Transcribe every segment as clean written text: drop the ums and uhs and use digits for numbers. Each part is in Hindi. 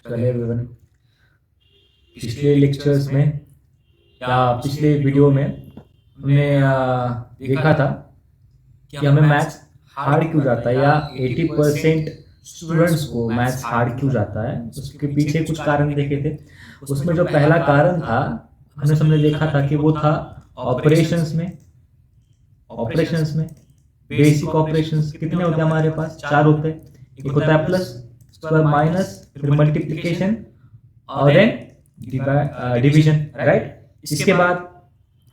चले एवरीवन, पिछले लेक्चर्स में या पिछले वीडियो में हमने देखा था कि हमें मैथ्स हार्ड क्यों जाता है या 80% स्टूडेंट्स को मैथ्स हार्ड क्यों जाता है। उसके पीछे कुछ कारण देखे थे। उसमें जो पहला कारण था हमने देखा था कि वो था ऑपरेशंस में बेसिक ऑपरेशंस कितने होते हैं हमारे पास? 4 होते हैं। एक होता है प्लस, उसके बाद माइनस, फिर मल्टीप्लिकेशन और देन डिवीजन, राइट। इसके बाद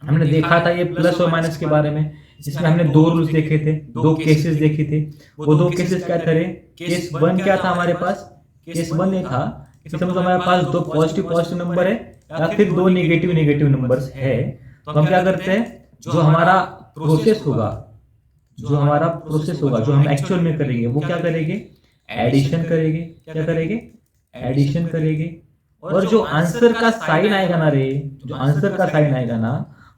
हमने देखा था ये प्लस और माइनस के बारे में। इसमें हमने 2 रूल्स देखे थे, 2 केसेस देखे थे। वो 2 केसेस क्या थे? केस 1 क्या था हमारे पास? केस 1 ये था कि समझो हमारे पास 2 पॉजिटिव नंबर है या फिर 2 नेगेटिव नंबर्स है। तो हम क्या करते हैं, जो हमारा प्रोसेस होगा जो हम एक्चुअल में करेंगे वो क्या करेंगे? एडिशन करेंगे। क्या करेंगे? एडिशन करेंगे। और जो आंसर का साइन आएगा ना रे, जो आंसर का साइन आएगा ना,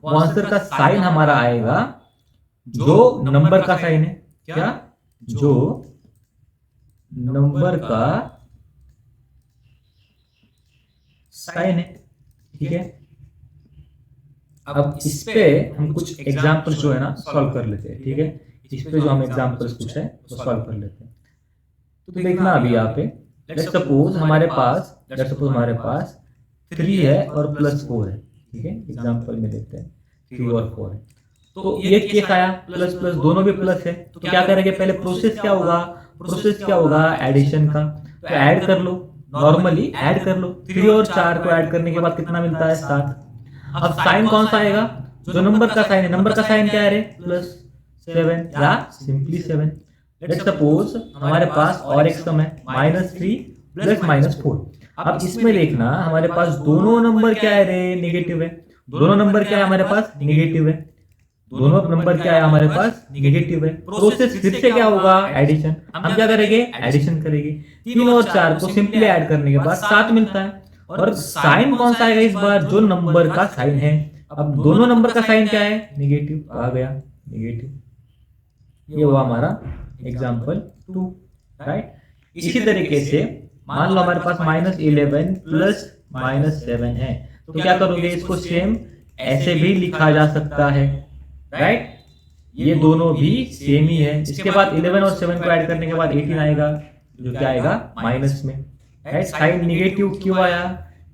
वो आंसर का साइन हमारा आएगा जो नंबर का साइन है। क्या? जो नंबर का साइन है, ठीक है। अब इस पे हम कुछ एग्जांपल्स जो है ना सॉल्व कर लेते हैं, ठीक है। इस पे जो हम एग्जांपल्स कुछ है वो सॉल्व कर लेते हैं। तो देखना अभी यहाँ पे, लेट्स सपोज हमारे पास 3 है और प्लस 4 है, ठीक है। एग्जांपल में देखते हैं 3 और 4 है। तो ये केस आया प्लस प्लस, दोनों भी प्लस है। तो क्या करेंगे? पहले प्रोसेस क्या होगा? एडिशन का। तो ऐड कर लो, नॉर्मली ऐड कर लो। 3 और 4 को ऐड करने के बाद कितना मिलता है? 7। अब साइन कौन सा आएगा? जो नंबर का साइन है। नंबर का साइन क्या है रे? प्लस 7 या सिंपली 7। लेट्स सपोज हमारे पास और एक सम है -3 प्लस -4। अब इसमें देखना हमारे पास दोनों नंबर क्या है रे? नेगेटिव है। दोनों नंबर क्या है हमारे पास? नेगेटिव है। दोनों नंबर क्या है हमारे पास? नेगेटिव है। प्रोसेस फिर से क्या होगा? एडिशन। हम क्या करेंगे? एडिशन करेंगे। 3 और 4 को सिंपली ऐड करने के बाद 7 मिलता है। और साइन कौन सा आएगा इस बार? जो नंबर का साइन है। अब दोनों नंबर का साइन क्या है? नेगेटिव। आ गया नेगेटिव। ये हुआ हमारा एग्जाम्पल 2, राइट। इसी तरीके से मान लो हमारे पास -11 प्लस -7 है। तो क्या करोगे? इसको सेम ऐसे भी लिखा जा सकता है, राइट। ये दोनों भी सेम ही है। इसके बाद 11 और 7 को ऐड करने के बाद 18 आएगा, जो क्या आएगा? माइनस में, राइट। साइन निगेटिव क्यों आया?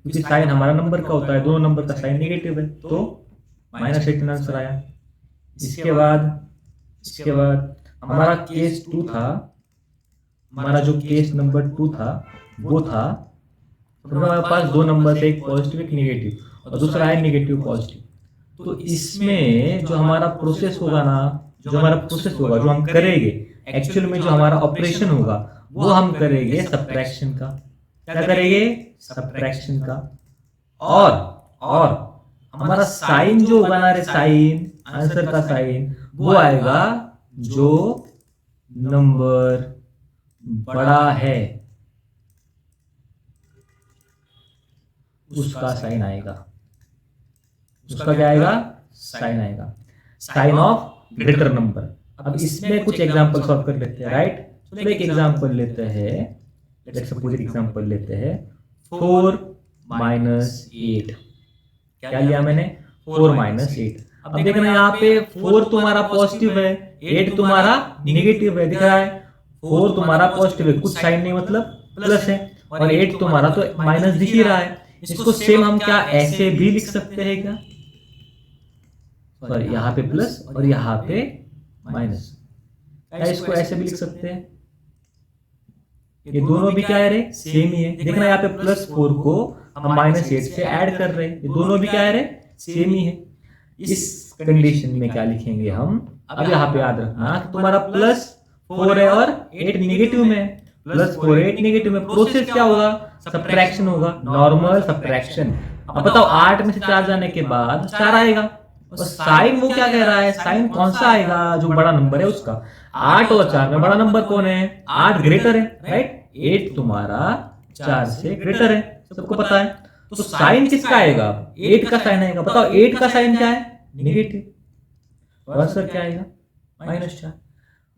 क्योंकि साइन हमारा नंबर का होता है, दोनों नंबर का साइन निगेटिव है, तो -18 आंसर आया। इसके बाद हमारा केस 2 था। हमारा जो केस नंबर 2 था वो था, हमारे पास 2 नंबर है, एक पॉजिटिव एक नेगेटिव और दूसरा है नेगेटिव पॉजिटिव। तो इसमें जो हमारा प्रोसेस होगा ना, जो हम करेंगे एक्चुअल में, जो हमारा ऑपरेशन होगा वो हम करेंगे सब्ट्रैक्शन का। क्या करेंगे? सब्ट्रैक्शन का। और हमारा साइन जो होगा ना रे, साइन, आंसर का साइन, वो आएगा जो नंबर बड़ा है उसका साइन आएगा। उसका क्या आएगा? साइन आएगा। Sign of greater number. अब इसमें कुछ एग्जांपल सॉल्व कर लेते हैं, राइट। तो एक एग्जांपल लेते हैं, लेट्स सपोज एक एग्जांपल लेते हैं 4 - 8। क्या लिया मैंने? 4 - 8। अब देखना यहाँ पे 4 तुम्हारा पॉजिटिव है, 8 तुम्हारा नेगेटिव है, दिख रहा है। 4 तुम्हारा पॉजिटिव है, कुछ साइन नहीं, मतलब प्लस है, और 8 तुम्हारा तो माइनस दिख ही रहा है। इसको सेम हम क्या ऐसे भी लिख सकते हैं क्या? सॉरी, यहाँ पे प्लस और यहाँ पे माइनस। क्या इसको ऐसे भी लिख सकते हैं? ये दोनों भी क्या है रे? सेम ही है। देखना यहाँ पे +4 को हम -8 से ऐड कर रहे हैं, ये दोनों भी क्या है रे? सेम ही है। इस कंडीशन में क्या लिखेंगे हम? अब यहाँ पे याद रखना तुम्हारा +4 है और 8 नेगेटिव में है। +4 8 नेगेटिव में, प्रोसेस क्या होगा? सब्ट्रैक्शन होगा, नॉर्मल सब्ट्रैक्शन। अब बताओ 8 में से 4 जाने के बाद 4 आएगा। और साइन वो क्या कह रहा है? साइन कौन सा आएगा? जो बड़ा नंबर है उसका। 8 और 4 में बड़ा नंबर कौन है? 8 ग्रेटर है, राइट। 8 तुम्हारा 4 से ग्रेटर है, सबको पता है। तो साइन किसका आएगा? 8 का साइन आएगा। बताओ 8 का साइन क्या है? नेगेटिव। और आंसर क्या आएगा? -4।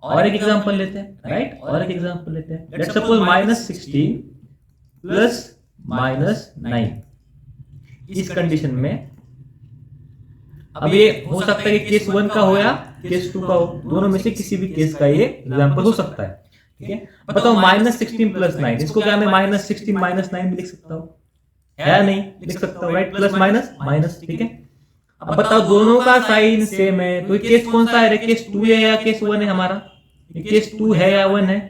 और एक एग्जांपल लेते हैं, राइट। और एक एग्जांपल लेते हैं, लेट्स सपोज -16 प्लस माइनस 9। इस कंडीशन में अब ये हो सकता है कि केस 1 का हो या केस 2 का हो, दोनों में से किसी भी केस का ये एग्जाम्पल हो सकता है। ठीक है, बताओ -16 प्लस 9, इसको क्या मैं -16 -9 भी लिख सकता हूँ, है नहीं? लिख सकता हूँ, राइट? Plus minus minus. ठीक है, अब बताओ दोनों का साइन सेम है, तो ये केस कौन सा है? केस 2 है या केस 1 है हमारा? ये केस 2 है या 1 है?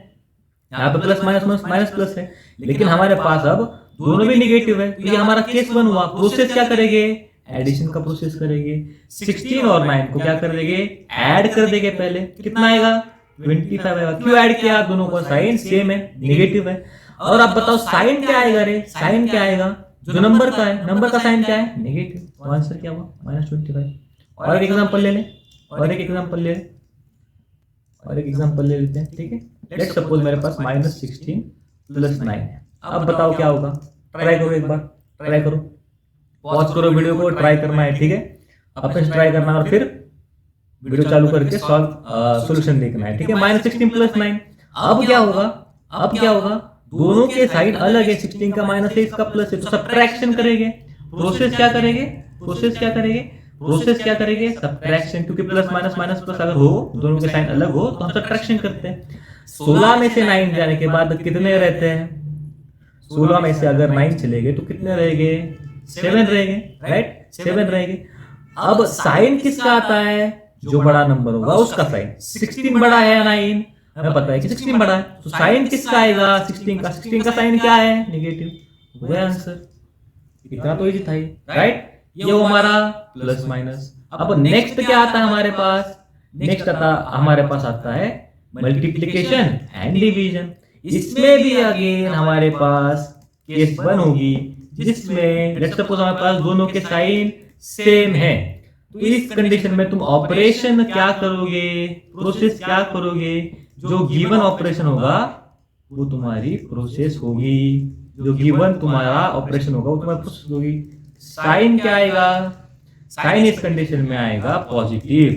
यहाँ पे plus minus minus minus plus है, लेकिन हमारे पास अब दोनों भी निगेटिव है, तो ये हमारा केस 1 हुआ। प्रोसेस क्या करेंगे? एडिशन का प्रोसेस करेंगे। 16 और 9 को क्या कर देंगे? ऐड कर देंगे। पहले कितना आएगा? 25 आएगा। क्यों ऐड किया? दोनों का साइन सेम है, निगेटिव है। और अब बताओ साइन क्या आएगा रे? साइन क्या आएगा? जो नंबर का है, नंबर का साइन क्या है? नेगेटिव। तो आंसर क्या हुआ? -25। और एक एग्जांपल ले लें, और एक एग्जांपल ले लें, और एक एग्जांपल ले लेते हैं। ठीक है, लेट्स सपोज मेरे पास -16 प्लस 9 है। अब बताओ क्या होगा? ट्राई करो, एक बार ट्राई करो, पॉज करो वीडियो को, ट्राई करना है। ठीक है, अपने से ट्राई करना है और फिर वीडियो चालू करके सॉल्यूशन देखना है। ठीक है, -16 प्लस 9। अब क्या होगा? अब क्या होगा? दोनों के साइन अलग है, 16 का माइनस है, इसका प्लस है, तो सब्ट्रैक्शन करेंगे। प्रोसेस क्या करेंगे? प्रोसेस क्या करेंगे? प्रोसेस क्या करेंगे? सब्ट्रैक्शन, क्योंकि प्लस माइनस माइनस प्लस अगर हो, दोनों के साइन अलग हो, तो हम सब्ट्रैक्शन करते हैं। 16 में से 9 जाने के बाद कितने रहते हैं? 16 में से अगर 9 चले गए तो कितने रहेंगे? 7 रहेंगे, राइट? 7 रहेंगे। अब साइन किसका आता है? जो बड़ा नंबर होगा उसका साइन। 16 बड़ा है या 9? हमें पता है कि 16 बड़ा है, तो साइन किसका आएगा? 16 का। 16 का साइन क्या है? नेगेटिव। हो गया आंसर। इतना तो इजी था ये, राइट? ये वो हमारा प्लस माइनस। अब नेक्स्ट क्या आता है हमारे पास? नेक्स्ट आता हमारे पास आता है मल्टीप्लिकेशन एंड डिवीजन। इसमें भी अगेन हमारे पास केस 1 होगी, जिसमें लेट्स सपोज हमारे पास दोनों के साइन सेम है। तो इस कंडीशन में तुम ऑपरेशन क्या करोगे? प्रोसेस क्या करोगे? जो गिवन ऑपरेशन होगा वो तुम्हारी प्रोसेस होगी। जो गिवन तुम्हारा ऑपरेशन होगा वो तुम्हारी प्रोसेस होगी। साइन क्या आएगा? साइन इस कंडीशन में आएगा पॉजिटिव।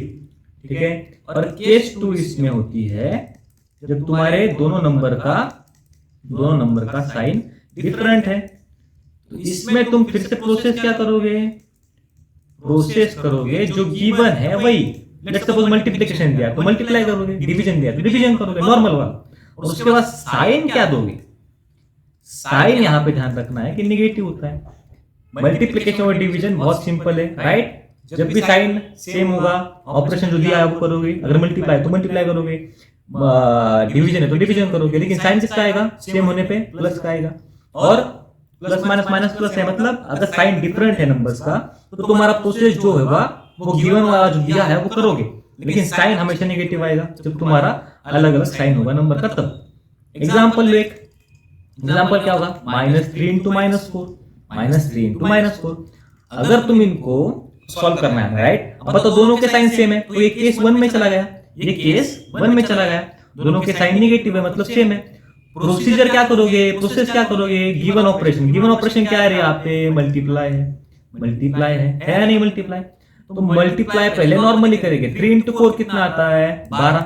ठीक है, और केस 2 इसमें होती है जब तुम्हारे दोनों नंबर का साइन डिफरेंट है। तो इसमें तुम फिर से प्रोसेस क्या करोगे? प्रोसेस करोगे जो गिवन है वही। लेट्स सपोज मल्टीप्लिकेशन दिया तो मल्टीप्लाई करोगे, डिवीजन दिया तो डिवीजन करोगे, नॉर्मल वाला। और उसके बाद साइन क्या दोगे? साइन यहां पे ध्यान रखना है कि नेगेटिव होता है। मल्टीप्लिकेशन और डिवीजन बहुत सिंपल है, राइट? जब भी साइन सेम होगा, ऑपरेशन जो दिया है वो करोगे। अगर मल्टीप्लाई तो मल्टीप्लाई करोगे, डिवीजन है तो डिवीजन करोगे। लेकिन साइन किसका आएगा? सेम होने पे प्लस का आएगा। और प्लस माइनस माइनस प्लस है, मतलब अगर साइन डिफरेंट है नंबर्स का तो तुम्हारा प्रोसेस जो होगा वो गिवन वाला जो दिया है वो करोगे। लेकिन साइन हमेशा नेगेटिव आएगा जब तुम्हारा अलग अलग साइन होगा नंबर का। तब एग्जाम्पल एक एग्जाम्पल क्या होगा? -3 इंटू -4, -3 इंटू -4। अगर तुम इनको सॉल्व करना है, राइट? अब तो दोनों के साइन सेम है, तो ये केस 1 में चला गया, ये केस 1 में चला गया। दोनों के साइन नेगेटिव है, मतलब सेम है। प्रोसीजर क्या करोगे? प्रोसेस क्या करोगे? Given operation. गिवन ऑपरेशन क्या है? यहाँ पे मल्टीप्लाई है, मल्टीप्लाई है या नहीं मल्टीप्लाई? तो मल्टीप्लाई पहले नॉर्मली करेंगे। 3 इंटू 4 कितना आता है? 12।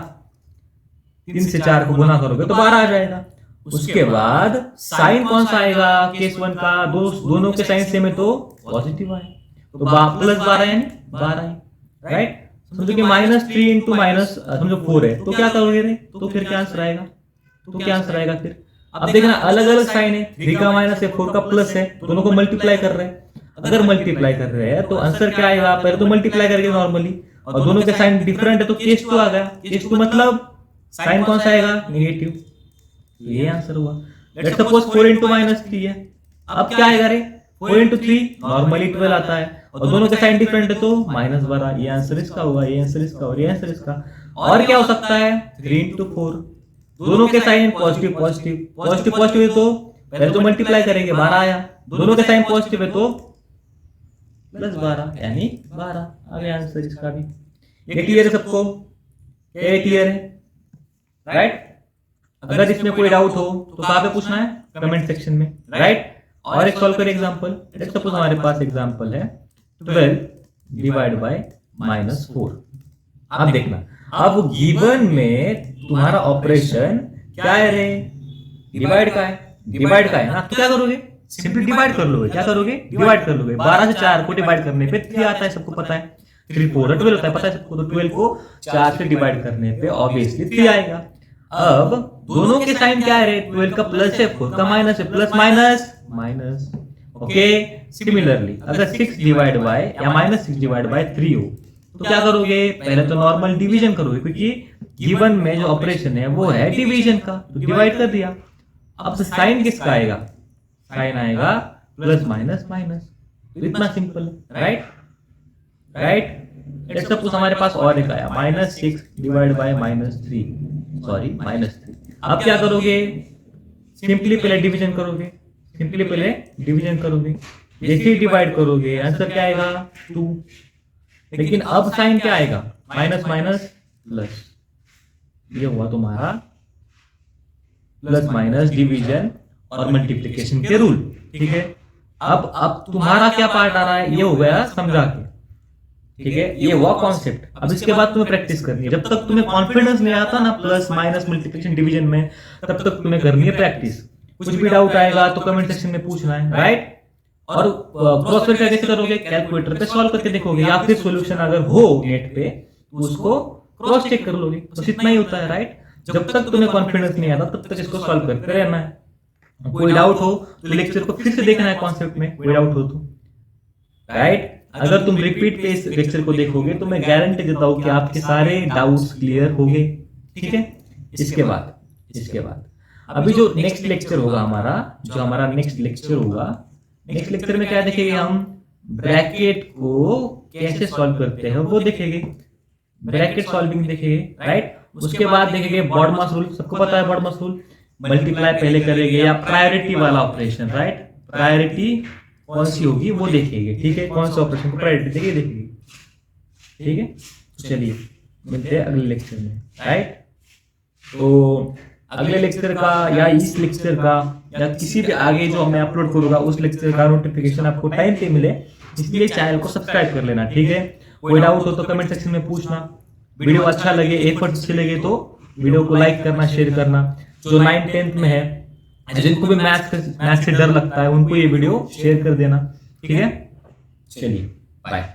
3 से 4 को गुना करोगे तो 12 आ जाएगा। उसके बाद साइन कौन सा आएगा? केस 1 का दोनों के साइन सेम है तो पॉजिटिव आए, तो प्लस 12 यानी 12 है, राइट? समझो कि -3 इंटू समझो 4 है, तो क्या करोगे रे? तो फिर क्या आंसर आएगा? तो क्या आंसर आएगा फिर? अब देखना अलग अलग साइन है, 3 का माइनस है, 4 का प्लस है, दोनों को मल्टीप्लाई कर रहे हैं। अगर मल्टीप्लाई कर रहे हैं तो आंसर क्या आएगा? पहले तो मल्टीप्लाई करके नॉर्मली, और दोनों के साइन डिफरेंट है तो केस 2 आ गया। केस 2 मतलब साइन कौन सा आएगा? नेगेटिव। ये आंसर हुआ। लेट्स सपोज 4 इंटू -3 है, अब क्या आएगा रे? 4 इंटू 3 नॉर्मली 12 आता है, और दोनों के साइन डिफरेंट है तो -12। ये आंसर इसका होगा, ये आंसर इसका और ये आंसर इसका। और क्या हो सकता है? 3 इंटू 4, दोनों के sign positive positive positive positive है तो पहले तो मल्टीप्लाई करेंगे, 12 आया। दोनों के साइन पॉजिटिव है तो प्लस 12 यानी 12 आ गया आंसर इसका भी। ये क्लियर है सबको? ये क्लियर है, राइट? अगर इसमें कोई डाउट हो तो कहाँ पे पूछना है? कमेंट सेक्शन में, राइट? और एक सॉल्व करें एग्जांपल। लेट्स सपोज हमारे पास एग्जांपल है 12 डिवाइड बाय -4। अब देखना, अब गिवन में तुम्हारा ऑपरेशन क्या है रे? डिवाइड का है। डिवाइड का है ना, तो क्या करोगे, सिंपली डिवाइड कर लोगे। क्या करोगे, डिवाइड कर लोगे। 12 से 4 को डिवाइड करने पे 3 आता है, सबको पता है। 3 4 12 होता है, पता है सबको। तो 12 को 4 से डिवाइड करने पे ऑब्वियसली 3 आएगा। अब दोनों के साइन क्या है, 12 का प्लस है, 4 का माइनस है, plus minus minus. Okay, similarly अगर 6 डिवाइड बाय या -6 डिवाइड बाय 3 हो तो क्या करोगे, पहले तो नॉर्मल डिवीजन करोगे, क्योंकि गिवन में जो ऑपरेशन है वो है डिवीजन का, तो डिवाइड कर दिया। अब साइन किसका आएगा, साइन आएगा प्लस माइनस माइनस। तो इतना सिंपल है, राइट राइट। लेट्स सपोज हमारे पास और एक आया -6 डिवाइड बाय -3, सॉरी -3। अब क्या करोगे, सिंपली पहले डिवीजन करोगे, सिंपली पहले डिवीजन करोगे। जैसे ही डिवाइड करोगे आंसर क्या आएगा, 2। लेकिन अब साइन क्या आएगा, माइनस माइनस प्लस। ये हुआ तुम्हारा प्लस माइनस डिवीजन और मल्टीप्लिकेशन के रूल, ठीक है। अब तुम्हारा क्या पार्ट आ रहा है, ये हो गया समझा के, ठीक है, ये हुआ कॉन्सेप्ट। अब इसके बाद तुम्हें प्रैक्टिस करनी है। जब तक तुम्हें कॉन्फिडेंस नहीं आता ना प्लस माइनस मल्टीप्लिकेशन डिवीजन में, तब तक तुम्हें करनी है प्रैक्टिस। कुछ भी डाउट आएगा तो कमेंट सेक्शन में पूछना है, राइट। और क्रॉस वेरीफाई कैसे करोगे, कैलकुलेटर पे सॉल्व करके देखोगे, या फिर सॉल्यूशन अगर हो नेट पे तो उसको क्रॉस चेक कर लोगे। बस इतना ही होता है, राइट। जब तक तुम्हें कॉन्फिडेंस नहीं आता तब तक इसको सॉल्व करते रहना है। कोई डाउट हो तो लेक्चर को फिर से देखना है कॉन्सेप्ट में, कोई डाउट हो तो, राइट। अगर तुम रिपीट पे इस लेक्चर को देखोगे तो मैं गारंटी देता हूं कि आपके सारे डाउट्स क्लियर हो गए, ठीक है। इसके बाद अभी जो नेक्स्ट लेक्चर होगा हमारा, जो हमारा नेक्स्ट लेक्चर होगा, नेक्स्ट लेक्चर में क्या देखेंगे हम, ब्रैकेट को कैसे सॉल्व करते हैं वो देखेंगे, ब्रैकेट सॉल्विंग देखेंगे, राइट। उसके बाद देखेंगे बॉडमास रूल, सबको पता है बॉडमास रूल, मल्टीप्लाई पहले करेंगे या प्रायोरिटी वाला ऑपरेशन, राइट। प्रायोरिटी कौन सी होगी वो देखेंगे, ठीक है, कौन से ऑपरेशन को प्रायोरिटी देखेंगे, ठीक है। चलिए मिलते हैं अगले लेक्चर में, राइट। तो अगले लेक्चर का या इस लेक्चर का या किसी भी आगे जो मैं अपलोड करूंगा उस लेक्चर का नोटिफिकेशन आपको टाइम पे मिले, इसलिए चैनल को सब्सक्राइब कर लेना, ठीक है। कोई डाउट हो तो कमेंट सेक्शन में पूछना। वीडियो अच्छा लगे, एफर्ट अच्छे लगे तो वीडियो को लाइक करना, शेयर करना। जो 9th 10th में है, जिनको भी मैथ्स से डर लगता है, उनको ये वीडियो शेयर कर देना, ठीक है। चलिए बाय।